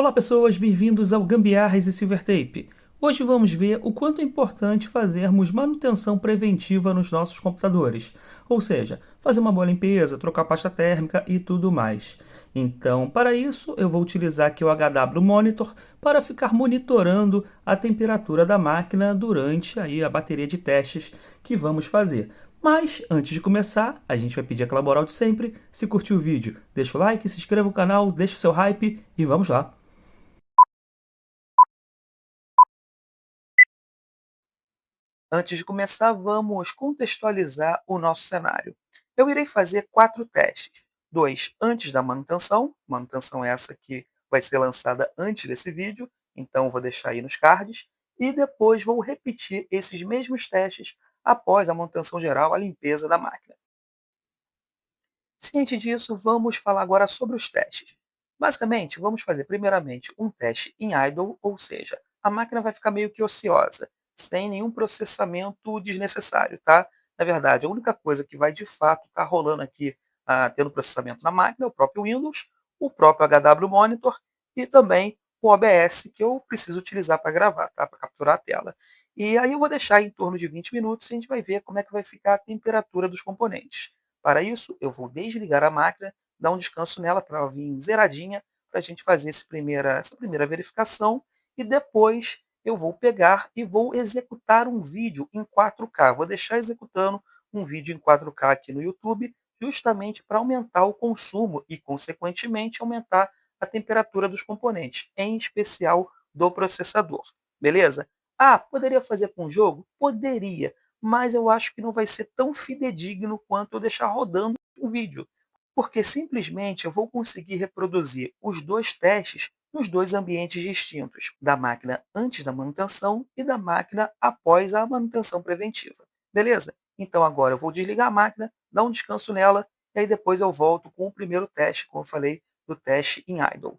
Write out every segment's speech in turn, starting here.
Olá pessoas, bem-vindos ao Gambiarras e Silvertape. Hoje vamos ver o quanto é importante fazermos manutenção preventiva nos nossos computadores, ou seja, fazer uma boa limpeza, trocar pasta térmica e tudo mais. Então, para isso, eu vou utilizar aqui o HW Monitor para ficar monitorando a temperatura da máquina durante aí a bateria de testes que vamos fazer. Mas, antes de começar, a gente vai pedir aquela moral de sempre. Se curtiu o vídeo, deixa o like, se inscreva no canal, deixa o seu hype e vamos lá! Antes de começar, vamos contextualizar o nosso cenário. Eu irei fazer 4 testes. 2 antes da manutenção. Manutenção é essa que vai ser lançada antes desse vídeo, então vou deixar aí nos cards. E depois vou repetir esses mesmos testes após a manutenção geral, a limpeza da máquina. Ciente disso, vamos falar agora sobre os testes. Basicamente, vamos fazer primeiramente um teste em idle, ou seja, a máquina vai ficar meio que ociosa, sem nenhum processamento desnecessário, tá? Na verdade, a única coisa que vai de fato estar rolando aqui, tendo processamento na máquina, é o próprio Windows, o próprio HW Monitor e também o OBS que eu preciso utilizar para gravar, tá? Para capturar a tela. E aí eu vou deixar em torno de 20 minutos e a gente vai ver como é que vai ficar a temperatura dos componentes. Para isso, eu vou desligar a máquina, dar um descanso nela para ela vir zeradinha, para a gente fazer essa primeira verificação, e depois eu vou pegar e vou executar um vídeo em 4K. Vou deixar executando um vídeo em 4K aqui no YouTube, justamente para aumentar o consumo e, consequentemente, aumentar a temperatura dos componentes, em especial do processador. Beleza? Ah, poderia fazer com o jogo? Poderia, mas eu acho que não vai ser tão fidedigno quanto eu deixar rodando um vídeo, porque simplesmente eu vou conseguir reproduzir os dois testes nos dois ambientes distintos, da máquina antes da manutenção e da máquina após a manutenção preventiva. Beleza? Então agora eu vou desligar a máquina, dar um descanso nela, e aí depois eu volto com o primeiro teste, como eu falei, do teste em idle.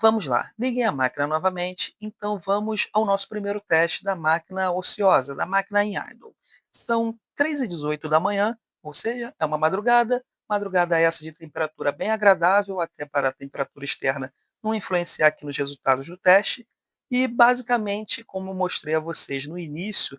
Vamos lá, liguei a máquina novamente, então vamos ao nosso primeiro teste da máquina ociosa, da máquina em idle. São 3h18 da manhã, ou seja, é uma madrugada, madrugada essa de temperatura bem agradável, até para a temperatura externa não influenciar aqui nos resultados do teste. E basicamente, como eu mostrei a vocês no início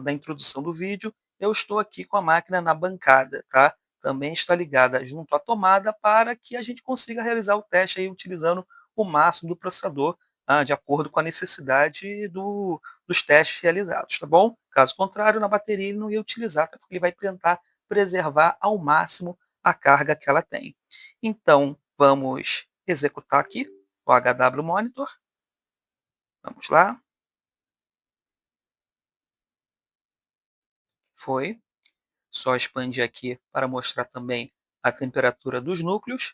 da introdução do vídeo, eu estou aqui com a máquina na bancada, tá? Também está ligada junto à tomada para que a gente consiga realizar o teste aí utilizando o máximo do processador, de acordo com a necessidade dos testes realizados, tá bom? Caso contrário, na bateria ele não ia utilizar, até porque ele vai tentar preservar ao máximo a carga que ela tem. Então, vamos executar aqui o HW Monitor. Vamos lá. Foi. Só expandir aqui para mostrar também a temperatura dos núcleos.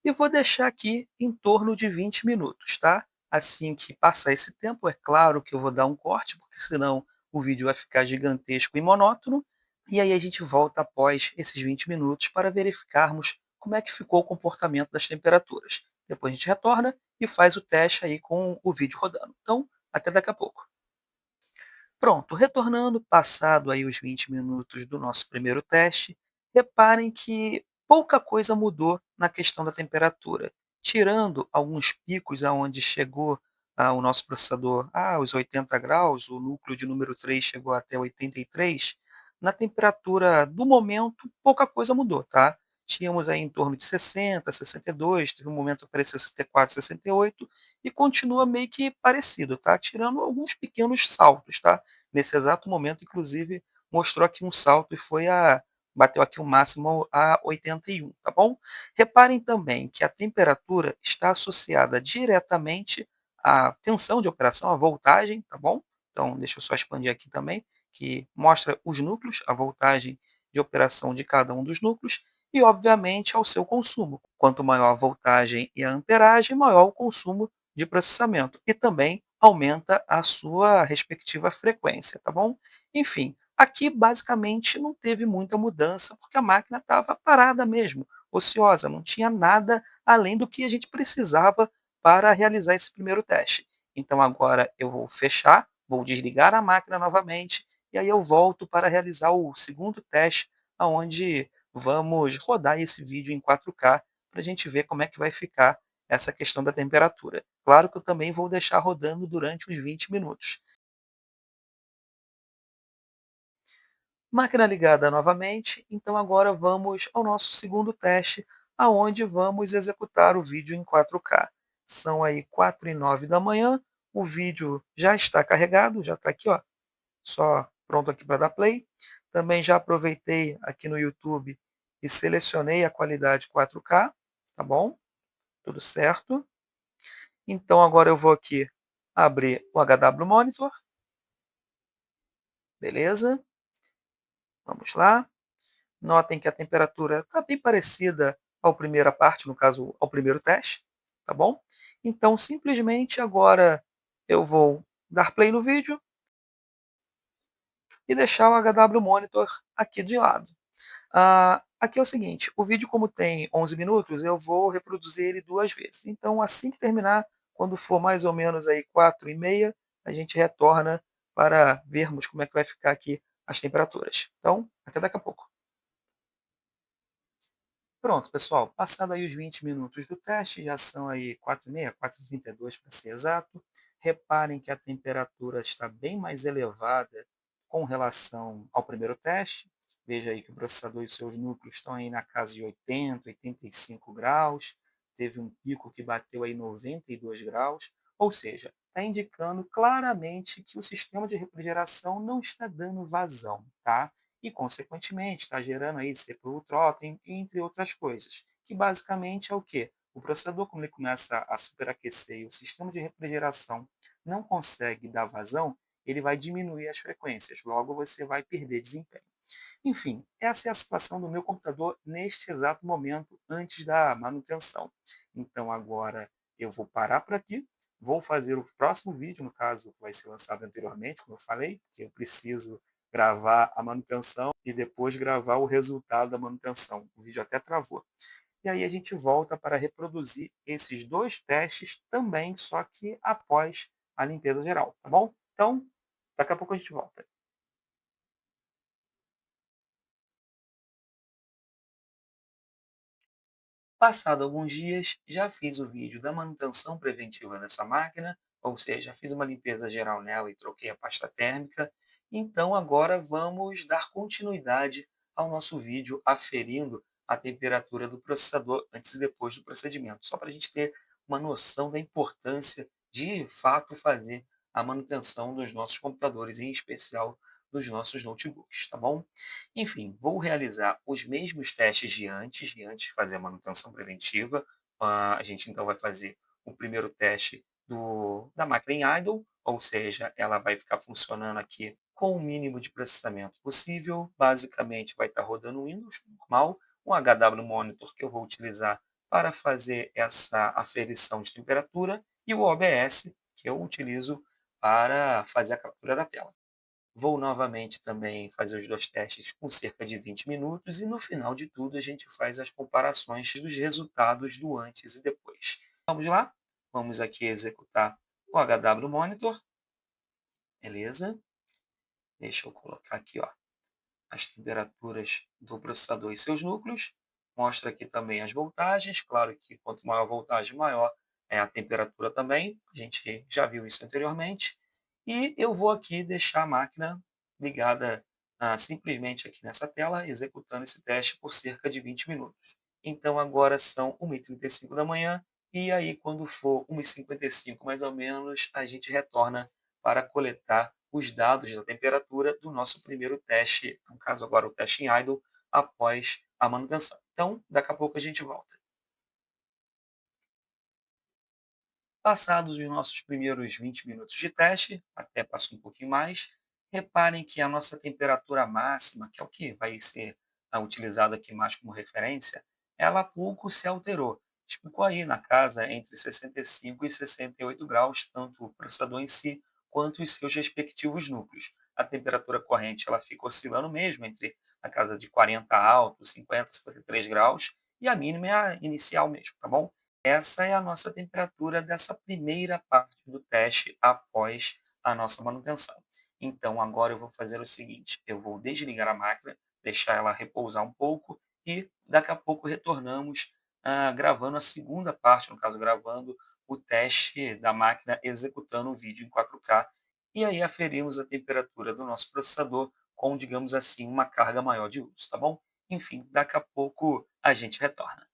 E vou deixar aqui em torno de 20 minutos, tá? Assim que passar esse tempo, é claro que eu vou dar um corte, porque senão o vídeo vai ficar gigantesco e monótono. E aí a gente volta após esses 20 minutos para verificarmos como é que ficou o comportamento das temperaturas. Depois a gente retorna e faz o teste aí com o vídeo rodando. Então, até daqui a pouco. Pronto, retornando, passado aí os 20 minutos do nosso primeiro teste, reparem que pouca coisa mudou na questão da temperatura. Tirando alguns picos aonde chegou o nosso processador aos 80 graus, o núcleo de número 3 chegou até 83, na temperatura do momento, pouca coisa mudou, tá? Tínhamos aí em torno de 60, 62, teve um momento que apareceu 64, 68, e continua meio que parecido, tá? Tirando alguns pequenos saltos, tá? Nesse exato momento, inclusive, mostrou aqui um salto e bateu aqui o máximo a 81, tá bom? Reparem também que a temperatura está associada diretamente à tensão de operação, à voltagem, tá bom? Então, deixa eu só expandir aqui também, que mostra os núcleos, a voltagem de operação de cada um dos núcleos, e, obviamente, ao seu consumo. Quanto maior a voltagem e a amperagem, maior o consumo de processamento. E também aumenta a sua respectiva frequência, tá bom? Enfim, aqui basicamente não teve muita mudança, porque a máquina estava parada mesmo, ociosa, não tinha nada além do que a gente precisava para realizar esse primeiro teste. Então agora eu vou fechar, vou desligar a máquina novamente, e aí eu volto para realizar o segundo teste, onde vamos rodar esse vídeo em 4K para a gente ver como é que vai ficar essa questão da temperatura. Claro que eu também vou deixar rodando durante uns 20 minutos. Máquina ligada novamente, então agora vamos ao nosso segundo teste, aonde vamos executar o vídeo em 4K. São aí 4h09 da manhã, o vídeo já está carregado, já está aqui, ó, só pronto aqui para dar play. Também já aproveitei aqui no YouTube e selecionei a qualidade 4K, tá bom? Tudo certo. Então agora eu vou aqui abrir o HW Monitor, beleza? Vamos lá. Notem que a temperatura está bem parecida à primeira parte, no caso, ao primeiro teste, tá bom? Então, simplesmente agora eu vou dar play no vídeo e deixar o HW Monitor aqui de lado. Aqui é o seguinte, o vídeo como tem 11 minutos, eu vou reproduzir ele 2 vezes. Então, assim que terminar, quando for mais ou menos aí 4h30, a gente retorna para vermos como é que vai ficar aqui as temperaturas. Então, até daqui a pouco. Pronto, pessoal, passado aí os 20 minutos do teste, já são aí 4h30, 4h32 para ser exato. Reparem que a temperatura está bem mais elevada com relação ao primeiro teste. Veja aí que o processador e os seus núcleos estão aí na casa de 80, 85 graus. Teve um pico que bateu aí 92 graus, ou seja, está indicando claramente que o sistema de refrigeração não está dando vazão, tá? E, consequentemente, está gerando aí CPU throttling, entre outras coisas, que basicamente é o quê? O processador, quando ele começa a superaquecer e o sistema de refrigeração não consegue dar vazão, ele vai diminuir as frequências, logo você vai perder desempenho. Enfim, essa é a situação do meu computador neste exato momento, antes da manutenção. Então agora eu vou parar por aqui, vou fazer o próximo vídeo, no caso, que vai ser lançado anteriormente, como eu falei, porque eu preciso gravar a manutenção e depois gravar o resultado da manutenção. O vídeo até travou. E aí a gente volta para reproduzir esses 2 testes também, só que após a limpeza geral, tá bom? Então, daqui a pouco a gente volta. Passado alguns dias, já fiz o vídeo da manutenção preventiva dessa máquina, ou seja, fiz uma limpeza geral nela e troquei a pasta térmica. Então agora vamos dar continuidade ao nosso vídeo aferindo a temperatura do processador antes e depois do procedimento, só para a gente ter uma noção da importância de fato fazer a manutenção dos nossos computadores, em especial dos nossos notebooks, tá bom? Enfim, vou realizar os mesmos testes de antes de fazer a manutenção preventiva. A gente então vai fazer o primeiro teste da máquina em idle, ou seja, ela vai ficar funcionando aqui com o mínimo de processamento possível. Basicamente vai estar rodando o Windows normal, um HW Monitor que eu vou utilizar para fazer essa aferição de temperatura e o OBS que eu utilizo para fazer a captura da tela. Vou novamente também fazer os 2 testes com cerca de 20 minutos e no final de tudo a gente faz as comparações dos resultados do antes e depois. Vamos lá? Vamos aqui executar o HW Monitor, beleza? Deixa eu colocar aqui, ó, as temperaturas do processador e seus núcleos. Mostra aqui também as voltagens. Claro que quanto maior a voltagem, maior é a temperatura também. A gente já viu isso anteriormente. E eu vou aqui deixar a máquina ligada simplesmente aqui nessa tela, executando esse teste por cerca de 20 minutos. Então agora são 1h35 da manhã e aí quando for 1h55 mais ou menos, a gente retorna para coletar os dados da temperatura do nosso primeiro teste, no caso agora o teste em idle, após a manutenção. Então, daqui a pouco a gente volta. Passados os nossos primeiros 20 minutos de teste, até passou um pouquinho mais, reparem que a nossa temperatura máxima, que é o que vai ser utilizado aqui mais como referência, ela há pouco se alterou. Ficou aí na casa entre 65 e 68 graus, tanto o processador em si quanto os seus respectivos núcleos. A temperatura corrente ela fica oscilando mesmo entre a casa de 40 alto, 50, 53 graus, e a mínima é a inicial mesmo, tá bom? Essa é a nossa temperatura dessa primeira parte do teste após a nossa manutenção. Então, agora eu vou fazer o seguinte, eu vou desligar a máquina, deixar ela repousar um pouco e daqui a pouco retornamos, gravando a segunda parte, no caso, gravando o teste da máquina executando o vídeo em 4K, e aí aferimos a temperatura do nosso processador com, digamos assim, uma carga maior de uso, tá bom? Enfim, daqui a pouco a gente retorna.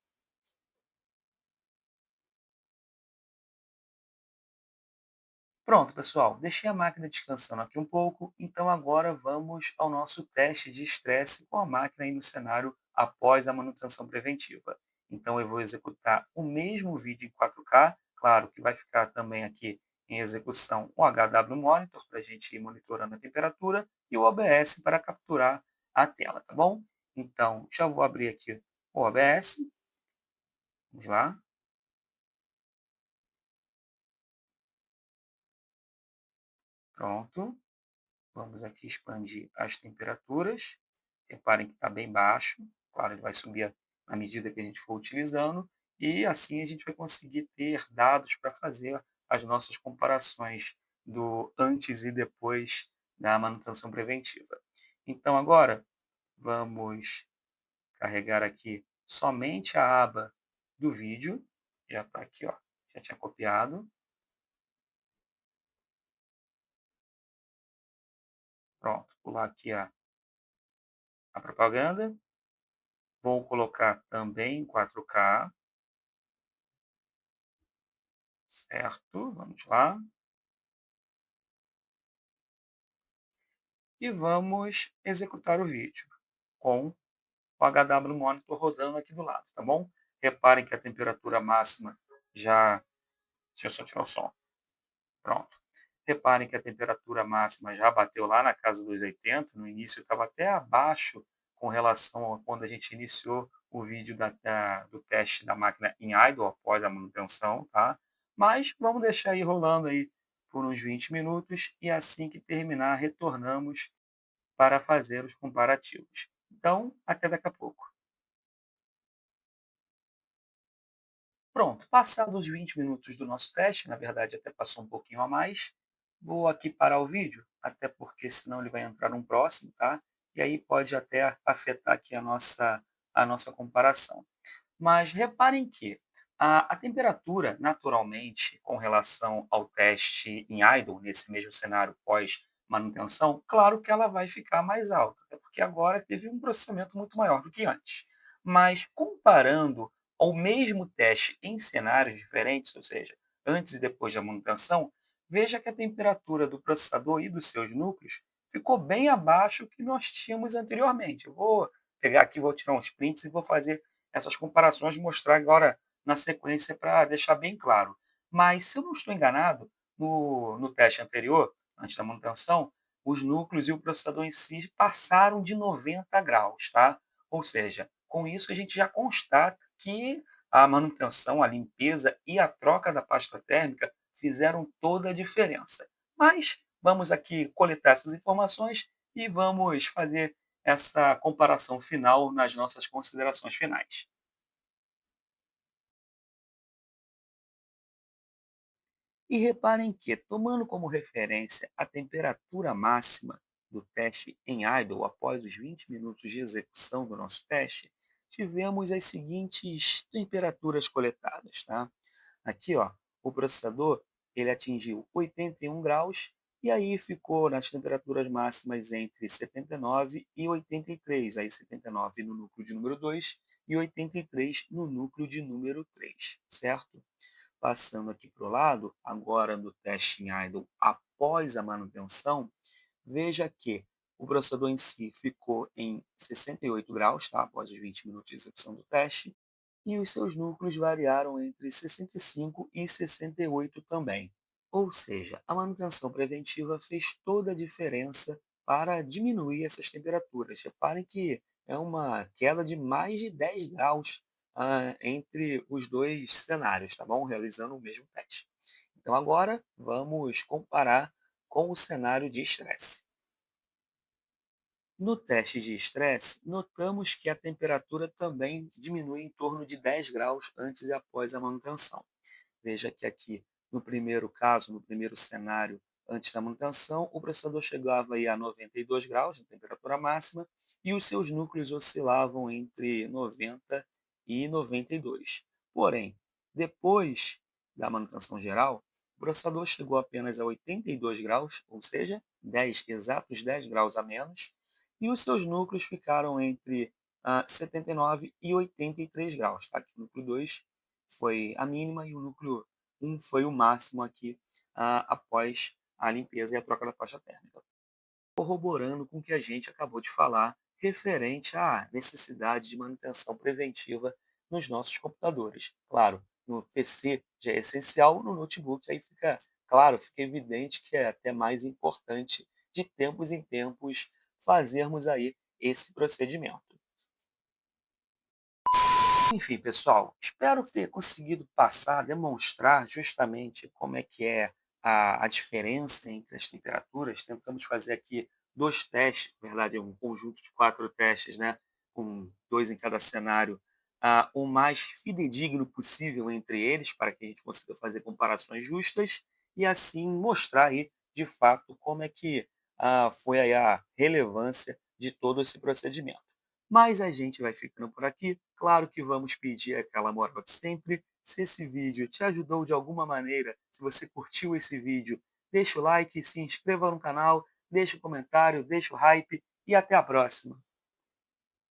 Pronto, pessoal, deixei a máquina descansando aqui um pouco, então agora vamos ao nosso teste de estresse com a máquina aí no cenário após a manutenção preventiva. Então eu vou executar o mesmo vídeo em 4K, claro que vai ficar também aqui em execução o HW Monitor para a gente ir monitorando a temperatura e o OBS para capturar a tela, tá bom? Então já vou abrir aqui o OBS, vamos lá, pronto. Vamos aqui expandir as temperaturas. Reparem que está bem baixo. Claro, ele vai subir à medida que a gente for utilizando. E assim a gente vai conseguir ter dados para fazer as nossas comparações do antes e depois da manutenção preventiva. Então agora vamos carregar aqui somente a aba do vídeo. Já está aqui, ó. Já tinha copiado. Pronto, pular aqui a propaganda. Vou colocar também em 4K, certo? Vamos lá. E vamos executar o vídeo com o HW Monitor rodando aqui do lado, tá bom? Reparem que a temperatura máxima já... Deixa eu só tirar o som. Pronto. Reparem que a temperatura máxima já bateu lá na casa dos 80, no início estava até abaixo com relação a quando a gente iniciou o vídeo do teste da máquina em idle após a manutenção, tá? Mas vamos deixar aí rolando aí por uns 20 minutos e assim que terminar retornamos para fazer os comparativos. Então, até daqui a pouco. Pronto, passados os 20 minutos do nosso teste, na verdade até passou um pouquinho a mais, vou aqui parar o vídeo, até porque senão ele vai entrar num próximo, tá? E aí pode até afetar aqui a nossa comparação. Mas reparem que a temperatura, naturalmente, com relação ao teste em idle, nesse mesmo cenário pós-manutenção, claro que ela vai ficar mais alta, até porque agora teve um processamento muito maior do que antes. Mas comparando ao mesmo teste em cenários diferentes, ou seja, antes e depois da manutenção, veja que a temperatura do processador e dos seus núcleos ficou bem abaixo do que nós tínhamos anteriormente. Eu vou pegar aqui, vou tirar uns prints e vou fazer essas comparações, mostrar agora na sequência para deixar bem claro. Mas, se eu não estou enganado, no teste anterior, antes da manutenção, os núcleos e o processador em si passaram de 90 graus, tá? Ou seja, com isso a gente já constata que a manutenção, a limpeza e a troca da pasta térmica fizeram toda a diferença. Mas vamos aqui coletar essas informações e vamos fazer essa comparação final nas nossas considerações finais. E reparem que, tomando como referência a temperatura máxima do teste em idle após os 20 minutos de execução do nosso teste, tivemos as seguintes temperaturas coletadas, tá? Aqui, ó, o processador ele atingiu 81 graus e aí ficou nas temperaturas máximas entre 79 e 83, aí 79 no núcleo de número 2 e 83 no núcleo de número 3, certo? Passando aqui para o lado, agora no teste em idle após a manutenção, veja que o processador em si ficou em 68 graus, tá? Após os 20 minutos de execução do teste, e os seus núcleos variaram entre 65 e 68 também. Ou seja, a manutenção preventiva fez toda a diferença para diminuir essas temperaturas. Reparem que é uma queda de mais de 10 graus entre os dois cenários, tá bom? Realizando o mesmo teste. Então agora vamos comparar com o cenário de estresse. No teste de estresse, notamos que a temperatura também diminui em torno de 10 graus antes e após a manutenção. Veja que aqui, no primeiro caso, no primeiro cenário, antes da manutenção, o processador chegava aí a 92 graus de temperatura máxima e os seus núcleos oscilavam entre 90 e 92. Porém, depois da manutenção geral, o processador chegou apenas a 82 graus, ou seja, 10, exatos 10 graus a menos, e os seus núcleos ficaram entre 79 e 83 graus. Tá? Aqui o núcleo 2 foi a mínima e o núcleo 1 foi o máximo aqui após a limpeza e a troca da pasta térmica. Corroborando com o que a gente acabou de falar referente à necessidade de manutenção preventiva nos nossos computadores. Claro, no PC já é essencial, no notebook aí fica claro, fica evidente que é até mais importante de tempos em tempos fazermos aí esse procedimento. Enfim, pessoal, espero ter conseguido passar, demonstrar justamente como é que é a diferença entre as temperaturas. Tentamos fazer aqui 2 testes, na verdade é um conjunto de 4 testes, né, com 2 em cada cenário, o mais fidedigno possível entre eles, para que a gente consiga fazer comparações justas e assim mostrar aí, de fato, como é que, foi aí a relevância de todo esse procedimento. Mas a gente vai ficando por aqui. Claro que vamos pedir aquela moral de sempre. Se esse vídeo te ajudou de alguma maneira, se você curtiu esse vídeo, deixa o like, se inscreva no canal, deixa o comentário, deixa o hype e até a próxima.